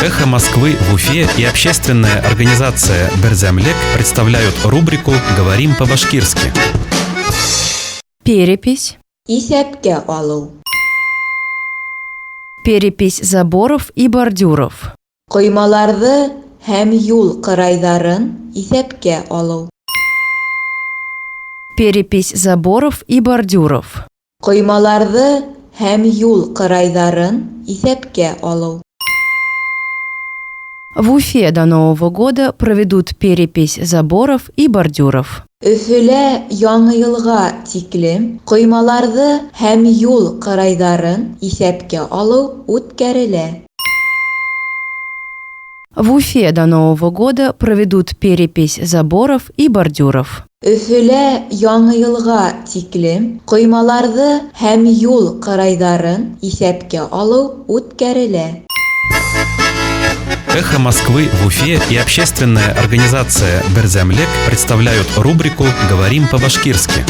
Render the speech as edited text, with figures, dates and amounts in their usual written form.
«Эхо Москвы» в Уфе и общественная организация «Берзямлек» представляют рубрику «Говорим по-башкирски». Перепись. Исәпкә алу. Перепись заборов и бордюров. Коймаларҙы һәм юл ҡырайҙарын исәпкә алу. Перепись заборов и бордюров. Коймаларҙы һәм юл ҡырайҙарын исәпкә алу. В Уфе до Нового года проведут перепись заборов и бордюров. Өфөлә Яңы йылға тиклем коймаларҙы һәм юл ҡырайҙарын исәпкә алыу үткәрелә. В Уфе до Нового года проведут перепись заборов и бордюров. Өфөлә Яңы йылға тиклем коймаларҙы һәм юл ҡырайҙарын исәпкә алыу үткәрелә. «Эхо Москвы» в Уфе и общественная организация «Берзямлек» представляют рубрику «Говорим по-башкирски».